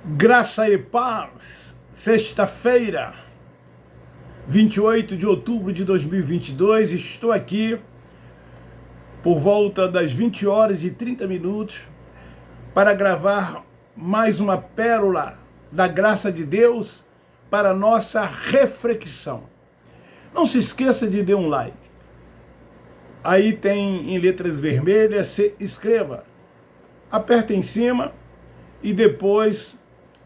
Graça e paz, sexta-feira, 28 de outubro de 2022, estou aqui por volta das 20 horas e 30 minutos para gravar mais uma pérola da graça de Deus para nossa reflexão. Não se esqueça de dar um like. Aí tem em letras vermelhas, se inscreva. Aperta em cima e depois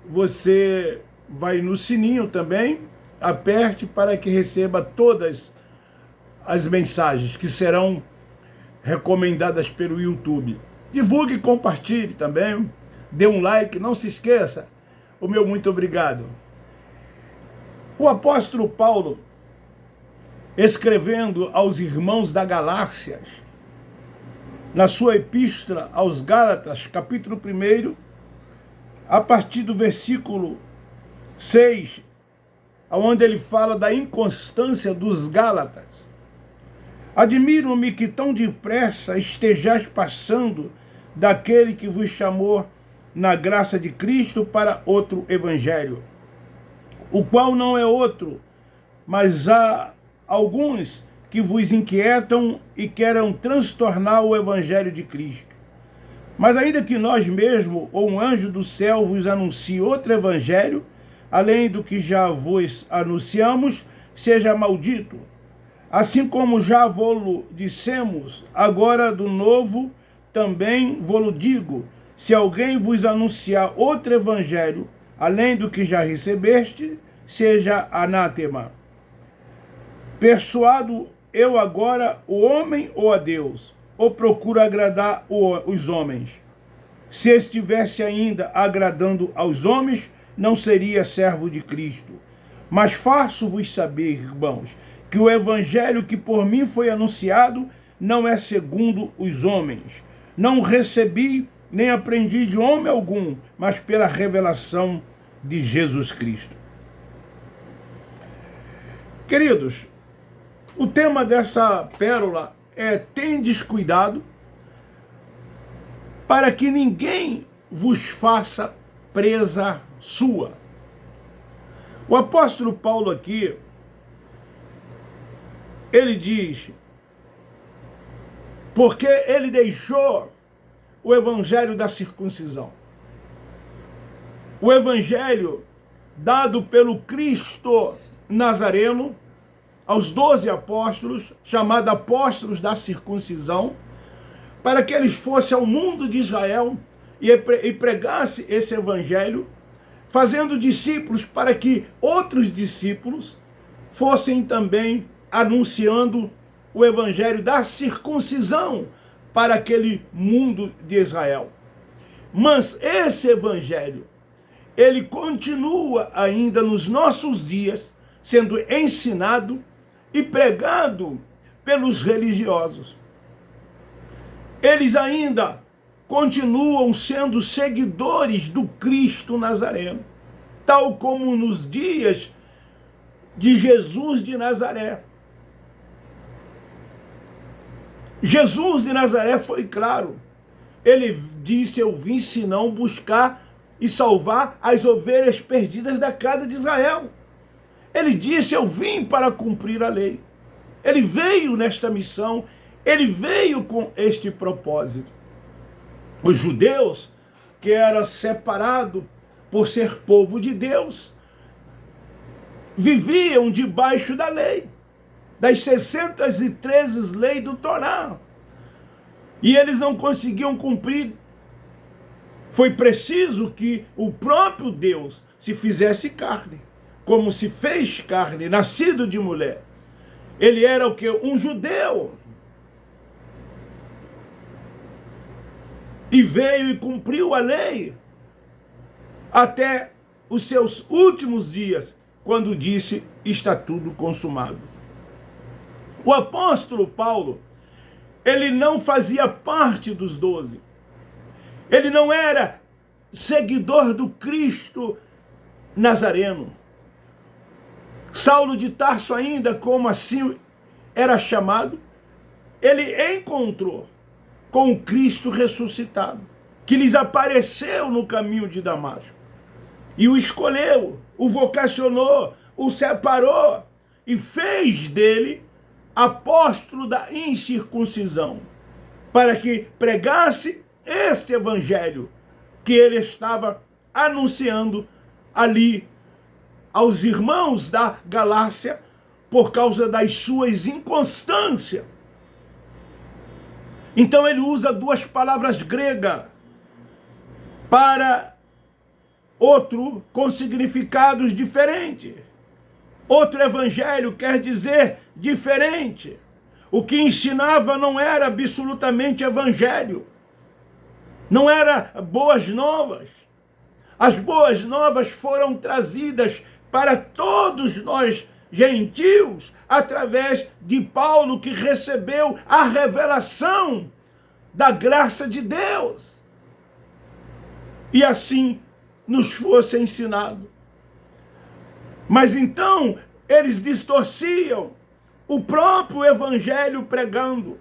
você vai no sininho também, aperte para que receba todas as mensagens que serão recomendadas pelo YouTube. Divulgue e compartilhe também, dê um like, não se esqueça. O meu muito obrigado. O apóstolo Paulo, escrevendo aos irmãos da Galácia, na sua epístola aos Gálatas, capítulo 1, a partir do versículo 6, onde ele fala da inconstância dos Gálatas. Admiro-me que tão depressa estejais passando daquele que vos chamou na graça de Cristo para outro evangelho, o qual não é outro, mas há alguns que vos inquietam e querem transtornar o evangelho de Cristo. Mas ainda que nós mesmos ou um anjo do céu vos anuncie outro evangelho, além do que já vos anunciamos, seja maldito. Assim como já vô-lo dissemos, agora do novo também vô-lo digo, se alguém vos anunciar outro evangelho, além do que já recebeste, seja anátema. Persuado eu agora o homem ou a Deus? Ou procuro agradar os homens? Se estivesse ainda agradando aos homens, não seria servo de Cristo. Mas faço-vos saber, irmãos, que o evangelho que por mim foi anunciado não é segundo os homens. Não recebi nem aprendi de homem algum, mas pela revelação de Jesus Cristo. Queridos, o tema dessa pérola é: tendes cuidado para que ninguém vos faça presa sua. O apóstolo Paulo aqui, ele diz, porque ele deixou o evangelho da circuncisão. O evangelho dado pelo Cristo Nazareno aos 12 apóstolos, chamados apóstolos da circuncisão, para que eles fossem ao mundo de Israel e pregassem esse evangelho, fazendo discípulos para que outros discípulos fossem também anunciando o evangelho da circuncisão para aquele mundo de Israel. Mas esse evangelho, ele continua ainda nos nossos dias, sendo ensinado e pregado pelos religiosos. Eles ainda continuam sendo seguidores do Cristo Nazareno, tal como nos dias de Jesus de Nazaré. Jesus de Nazaré foi claro. Ele disse: eu vim senão buscar e salvar as ovelhas perdidas da casa de Israel. Ele disse: eu vim para cumprir a lei. Ele veio nesta missão, ele veio com este propósito. Os judeus, que eram separados por ser povo de Deus, viviam debaixo da lei, das 613 leis do Torá. E eles não conseguiam cumprir. Foi preciso que o próprio Deus se fizesse carne, como se fez carne, nascido de mulher. Ele era o quê? Um judeu. E veio e cumpriu a lei até os seus últimos dias, quando disse: está tudo consumado. O apóstolo Paulo, ele não fazia parte dos 12. Ele não era seguidor do Cristo Nazareno. Saulo de Tarso ainda, como assim era chamado, ele encontrou com o Cristo ressuscitado, que lhes apareceu no caminho de Damasco. e o escolheu, o vocacionou, o separou e fez dele apóstolo da incircuncisão, para que pregasse este evangelho que ele estava anunciando ali aos irmãos da Galácia por causa das suas inconstâncias. Então ele usa duas palavras gregas para outro com significados diferentes. Outro evangelho quer dizer diferente. O que ensinava não era absolutamente evangelho. Não era boas novas. As boas novas foram trazidas para todos nós gentios através de Paulo, que recebeu a revelação da graça de Deus. E assim nos fosse ensinado. Mas então eles distorciam o próprio evangelho pregando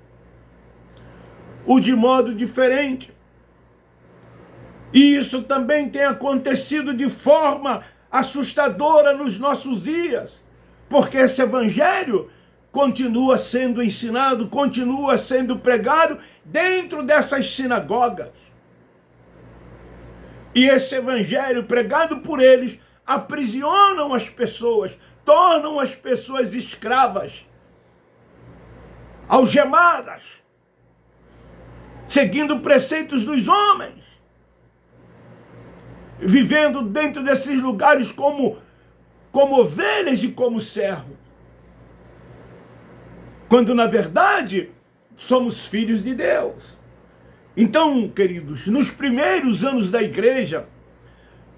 o de modo diferente. E isso também tem acontecido de forma assustadora nos nossos dias, porque esse evangelho continua sendo ensinado, continua sendo pregado dentro dessas sinagogas. E esse evangelho pregado por eles aprisionam as pessoas, tornam as pessoas escravas, algemadas, seguindo preceitos dos homens, vivendo dentro desses lugares como ovelhas e como servos, quando na verdade somos filhos de Deus. Então, queridos, nos primeiros anos da igreja,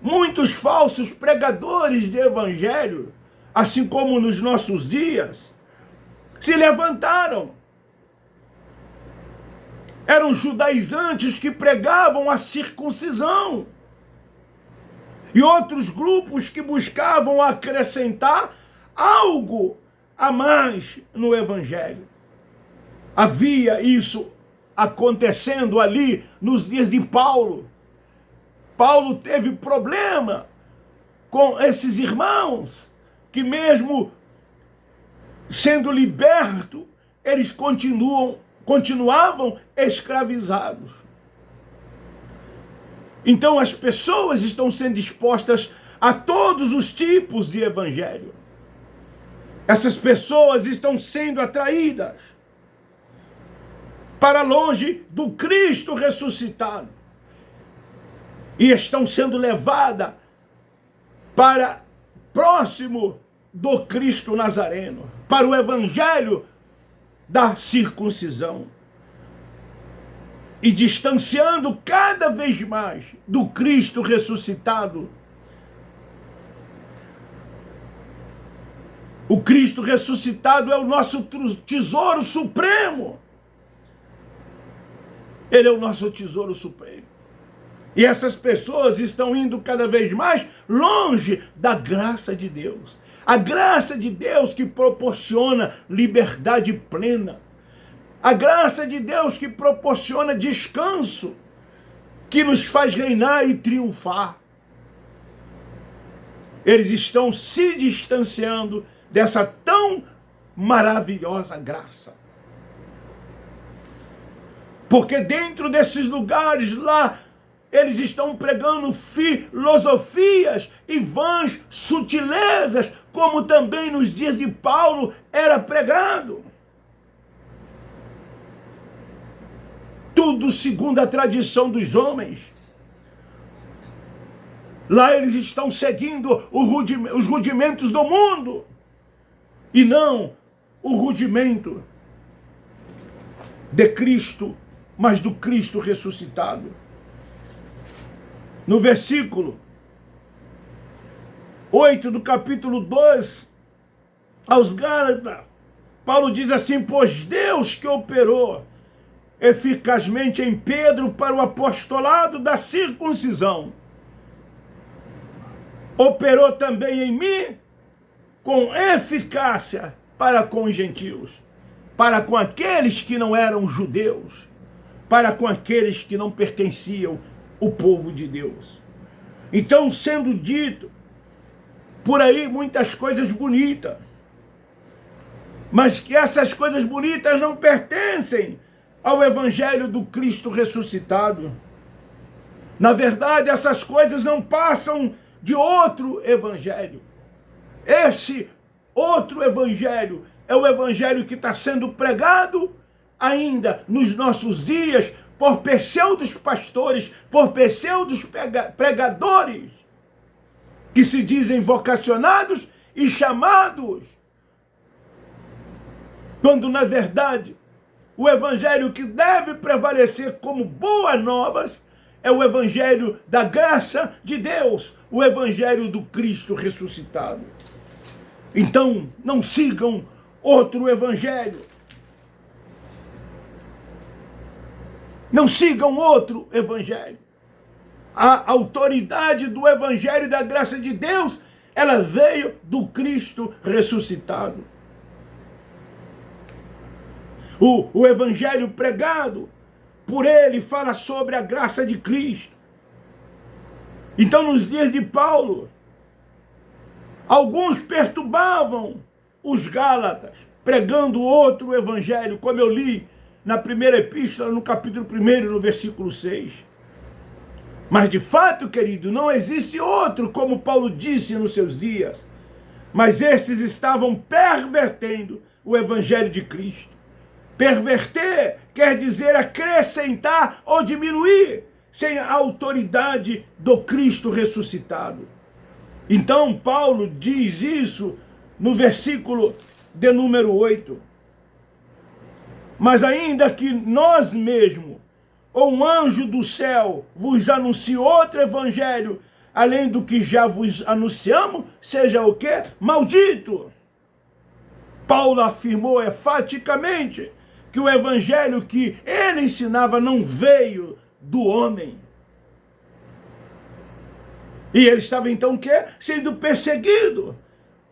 muitos falsos pregadores de evangelho, assim como nos nossos dias, se levantaram. Eram judaizantes que pregavam a circuncisão. E outros grupos que buscavam acrescentar algo a mais no evangelho. Havia isso acontecendo ali nos dias de Paulo. Paulo teve problema com esses irmãos, que mesmo sendo libertos, eles continuavam escravizados. Então as pessoas estão sendo expostas a todos os tipos de evangelho. Essas pessoas estão sendo atraídas para longe do Cristo ressuscitado e estão sendo levadas para próximo do Cristo Nazareno, para o evangelho da circuncisão, e distanciando cada vez mais do Cristo ressuscitado. O Cristo ressuscitado é o nosso tesouro supremo. Ele é o nosso tesouro supremo. E essas pessoas estão indo cada vez mais longe da graça de Deus. A graça de Deus que proporciona liberdade plena. A graça de Deus que proporciona descanso, que nos faz reinar e triunfar. Eles estão se distanciando dessa tão maravilhosa graça. Porque dentro desses lugares lá, eles estão pregando filosofias e vãs sutilezas, como também nos dias de Paulo era pregado. Tudo segundo a tradição dos homens. Lá eles estão seguindo os rudimentos do mundo, e não o rudimento de Cristo, mas do Cristo ressuscitado. No versículo 8 do capítulo 2, aos Gálatas, Paulo diz assim: pois Deus que operou eficazmente em Pedro para o apostolado da circuncisão, operou também em mim com eficácia para com os gentios, para com aqueles que não eram judeus, para com aqueles que não pertenciam ao povo de Deus. Então, sendo dito por aí muitas coisas bonitas, mas que essas coisas bonitas não pertencem ao Evangelho do Cristo ressuscitado. Na verdade, essas coisas não passam de outro Evangelho. Esse outro Evangelho é o Evangelho que está sendo pregado ainda nos nossos dias por pseudos pastores, por pseudos pregadores, que se dizem vocacionados e chamados, quando na verdade o Evangelho que deve prevalecer como boas novas é o Evangelho da graça de Deus, o Evangelho do Cristo ressuscitado. Então, não sigam outro Evangelho. Não sigam outro Evangelho. A autoridade do Evangelho da graça de Deus, ela veio do Cristo ressuscitado. O Evangelho pregado por ele fala sobre a graça de Cristo. Então, nos dias de Paulo, alguns perturbavam os Gálatas, pregando outro evangelho, como eu li na primeira epístola, no capítulo 1, no versículo 6. Mas de fato, querido, não existe outro, como Paulo disse nos seus dias. Mas esses estavam pervertendo o evangelho de Cristo. Perverter quer dizer acrescentar ou diminuir, sem a autoridade do Cristo ressuscitado. Então, Paulo diz isso no versículo de número 8. Mas ainda que nós mesmos, ou um anjo do céu, vos anuncie outro evangelho, além do que já vos anunciamos, seja o quê? Maldito! Paulo afirmou enfaticamente que o evangelho que ele ensinava não veio do homem. E ele estava então o quê? Sendo perseguido,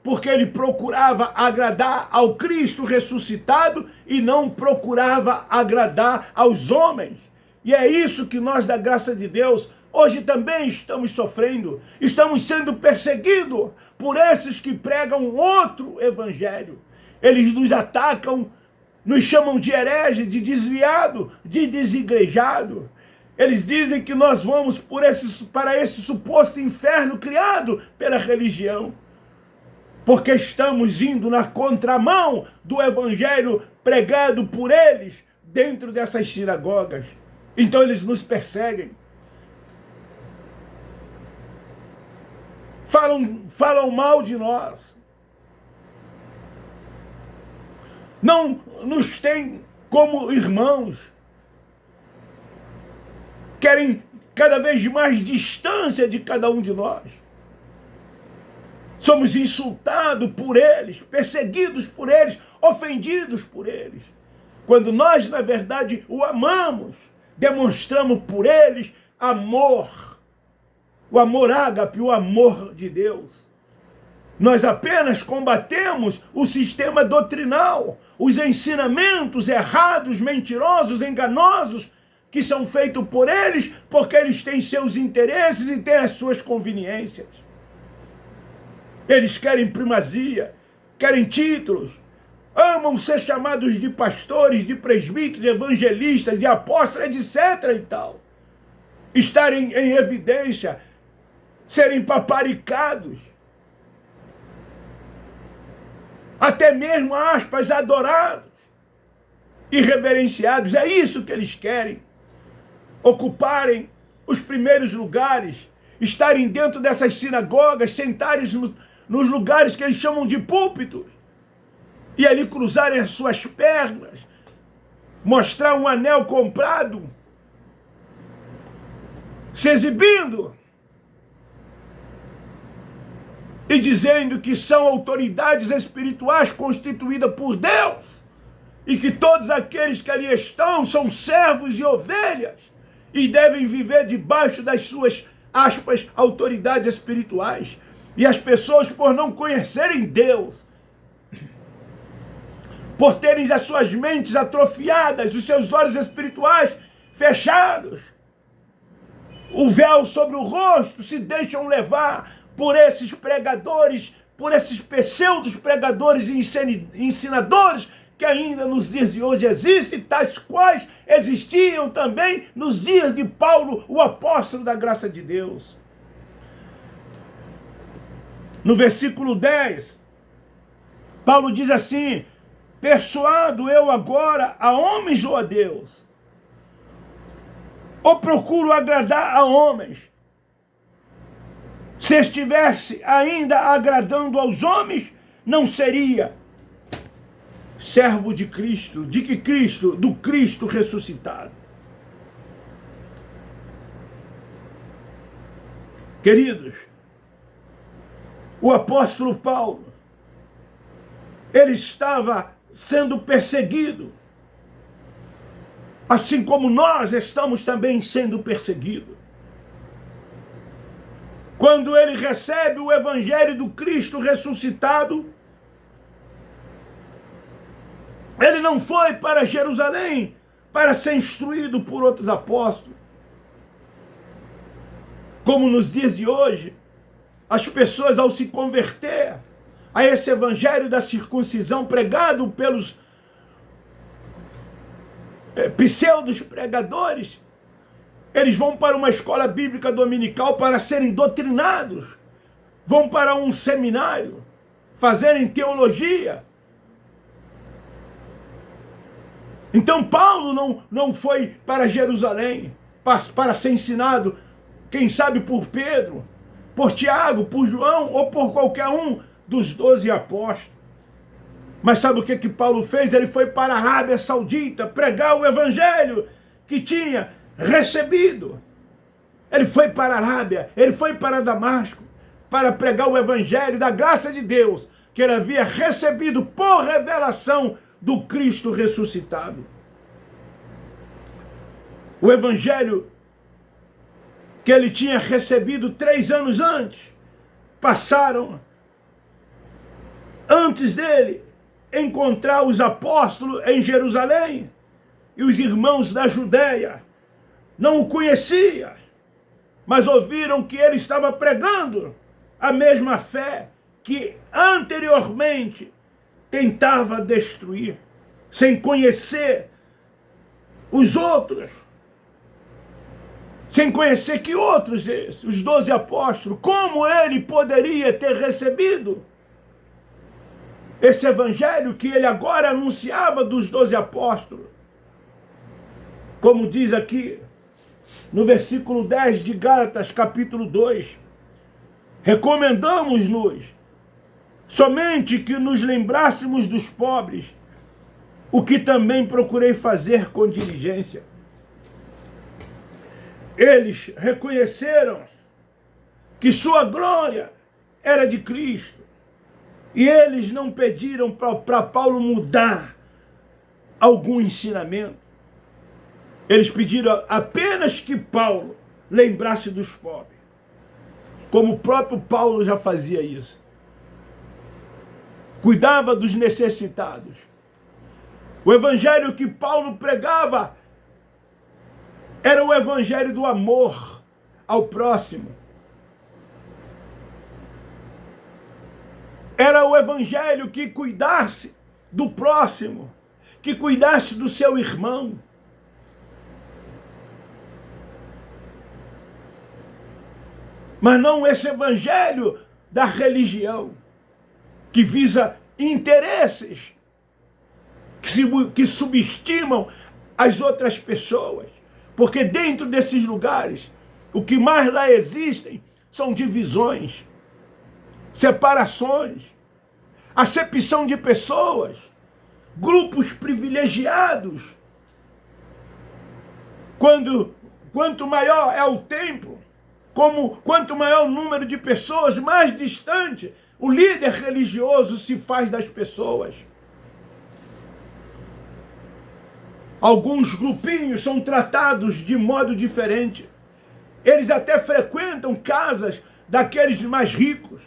porque ele procurava agradar ao Cristo ressuscitado e não procurava agradar aos homens. E é isso que nós, da graça de Deus, hoje também estamos sofrendo. Estamos sendo perseguidos por esses que pregam outro evangelho. Eles nos atacam, nos chamam de herege, de desviado, de desigrejado. Eles dizem que nós vamos para esse suposto inferno criado pela religião, porque estamos indo na contramão do evangelho pregado por eles dentro dessas sinagogas. Então eles nos perseguem. Falam mal de nós. Não nos têm como irmãos. Querem cada vez mais distância de cada um de nós. Somos insultados por eles, perseguidos por eles, ofendidos por eles. Quando nós, na verdade, o amamos, demonstramos por eles amor. O amor ágape, o amor de Deus. Nós apenas combatemos o sistema doutrinal, os ensinamentos errados, mentirosos, enganosos, que são feitos por eles, porque eles têm seus interesses e têm as suas conveniências. Eles querem primazia, querem títulos, amam ser chamados de pastores, de presbíteros, de evangelistas, de apóstolos, etc. e tal. Estarem em evidência, serem paparicados, até mesmo, aspas, adorados e reverenciados. É isso que eles querem. Ocuparem os primeiros lugares, estarem dentro dessas sinagogas, sentarem nos lugares que eles chamam de púlpitos, e ali cruzarem as suas pernas, mostrar um anel comprado, se exibindo e dizendo que são autoridades espirituais constituídas por Deus e que todos aqueles que ali estão são servos e ovelhas e devem viver debaixo das suas, aspas, autoridades espirituais. E as pessoas, por não conhecerem Deus, por terem as suas mentes atrofiadas, os seus olhos espirituais fechados, o véu sobre o rosto, se deixam levar por esses pregadores, por esses pseudos pregadores e ensinadores que ainda nos dias de hoje existem, tais quais existiam também nos dias de Paulo, o apóstolo da graça de Deus. No versículo 10, Paulo diz assim: persuado eu agora a homens ou a Deus? Ou procuro agradar a homens? Se estivesse ainda agradando aos homens, não seria servo de Cristo. De que Cristo? Do Cristo ressuscitado. Queridos, o apóstolo Paulo, ele estava sendo perseguido, assim como nós estamos também sendo perseguidos. Quando ele recebe o evangelho do Cristo ressuscitado, ele não foi para Jerusalém para ser instruído por outros apóstolos. Como nos dias de hoje, as pessoas, ao se converter a esse evangelho da circuncisão pregado pelos pseudos pregadores, eles vão para uma escola bíblica dominical para serem doutrinados, vão para um seminário, fazerem teologia. Então Paulo não foi para Jerusalém para ser ensinado, quem sabe por Pedro, por Tiago, por João ou por qualquer um dos 12 apóstolos. Mas sabe o que Paulo fez? Ele foi para a Arábia Saudita pregar o evangelho que tinha recebido. Ele foi para a Arábia, ele foi para Damasco para pregar o evangelho da graça de Deus que ele havia recebido por revelação do Cristo ressuscitado. O evangelho que ele tinha recebido 3 anos antes, passaram antes dele encontrar os apóstolos em Jerusalém, e os irmãos da Judéia não o conheciam, mas ouviram que ele estava pregando a mesma fé que anteriormente tentava destruir, sem conhecer os outros, sem conhecer que outros, os 12 apóstolos, como ele poderia ter recebido esse evangelho que ele agora anunciava dos 12 apóstolos. Como diz aqui no versículo 10 de Gálatas, capítulo 2, recomendamos-nos somente que nos lembrássemos dos pobres, o que também procurei fazer com diligência. Eles reconheceram que sua glória era de Cristo, e eles não pediram para Paulo mudar algum ensinamento. Eles pediram apenas que Paulo lembrasse dos pobres, como o próprio Paulo já fazia isso. Cuidava dos necessitados. O evangelho que Paulo pregava era o evangelho do amor ao próximo. Era o evangelho que cuidasse do próximo, que cuidasse do seu irmão. Mas não esse evangelho da religião, que visa interesses, que subestimam as outras pessoas. Porque dentro desses lugares, o que mais lá existem são divisões, separações, acepção de pessoas, grupos privilegiados. Quanto maior é o templo, quanto maior o número de pessoas, mais distante o líder religioso se faz das pessoas. Alguns grupinhos são tratados de modo diferente. Eles até frequentam casas daqueles mais ricos,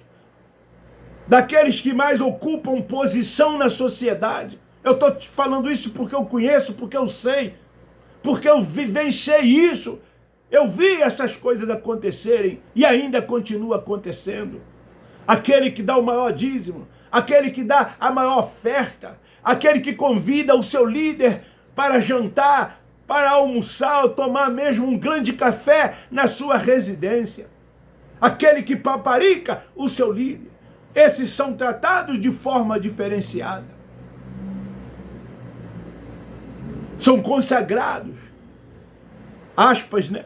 daqueles que mais ocupam posição na sociedade. Eu estou te falando isso porque eu conheço, porque eu sei, porque eu vivenciei isso Eu vi essas coisas acontecerem e ainda continua acontecendo. Aquele que dá o maior dízimo, aquele que dá a maior oferta, aquele que convida o seu líder para jantar, para almoçar ou tomar mesmo um grande café na sua residência. Aquele que paparica o seu líder. Esses são tratados de forma diferenciada. São consagrados. Aspas, né?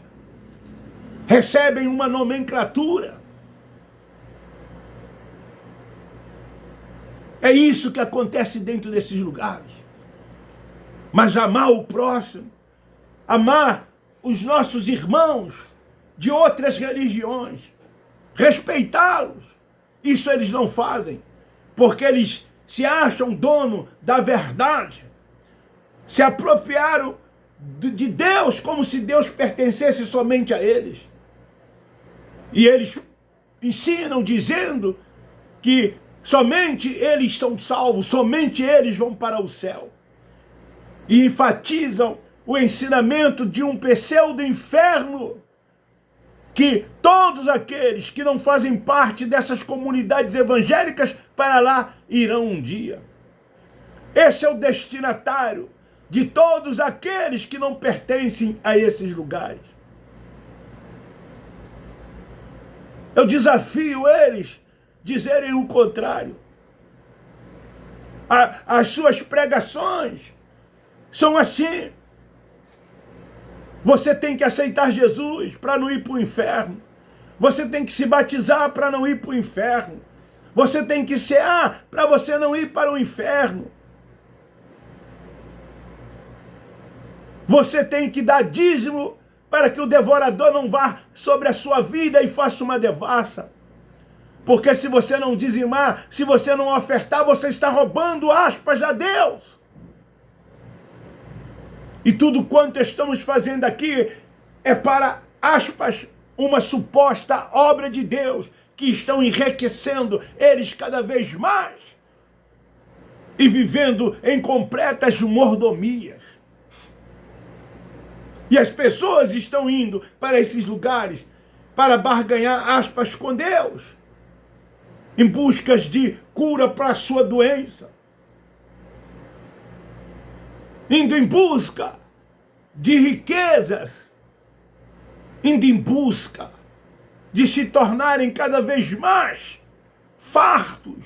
Recebem uma nomenclatura. É isso que acontece dentro desses lugares. Mas amar o próximo, amar os nossos irmãos de outras religiões, respeitá-los, isso eles não fazem, porque eles se acham dono da verdade, se apropriaram de Deus como se Deus pertencesse somente a eles. E eles ensinam dizendo que somente eles são salvos, somente eles vão para o céu. E enfatizam o ensinamento de um pseudo-inferno, que todos aqueles que não fazem parte dessas comunidades evangélicas para lá irão um dia. Esse é o destinatário de todos aqueles que não pertencem a esses lugares. Eu desafio eles a dizerem o contrário. As suas pregações são assim. Você tem que aceitar Jesus para não ir para o inferno. Você tem que se batizar para não ir para o inferno. Você tem que cear para você não ir para o inferno. Você tem que dar dízimo para que o devorador não vá sobre a sua vida e faça uma devassa. Porque se você não dizimar, se você não ofertar, você está roubando aspas a Deus. E tudo quanto estamos fazendo aqui é para, aspas, uma suposta obra de Deus, que estão enriquecendo eles cada vez mais e vivendo em completas mordomias. E as pessoas estão indo para esses lugares para barganhar, aspas, com Deus, em busca de cura para a sua doença, indo em busca de riquezas, indo em busca de se tornarem cada vez mais fartos,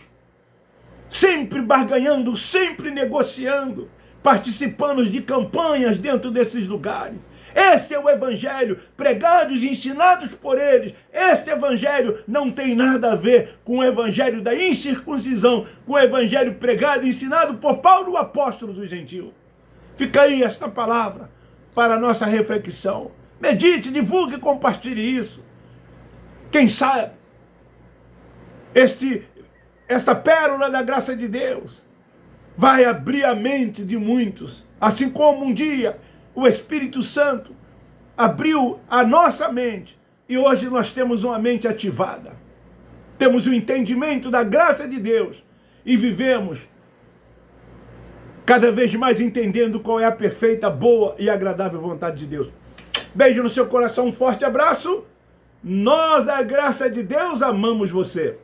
sempre barganhando, sempre negociando, participando de campanhas dentro desses lugares. Esse é o evangelho pregado e ensinados por eles. Este evangelho não tem nada a ver com o evangelho da incircuncisão, com o evangelho pregado e ensinado por Paulo, o apóstolo dos gentios. Fica aí esta palavra para a nossa reflexão. Medite, divulgue e compartilhe isso. Quem sabe esta pérola da graça de Deus vai abrir a mente de muitos, assim como um dia o Espírito Santo abriu a nossa mente e hoje nós temos uma mente ativada. Temos o entendimento da graça de Deus e vivemos cada vez mais entendendo qual é a perfeita, boa e agradável vontade de Deus. Beijo no seu coração, um forte abraço. Nós, da graça de Deus, amamos você.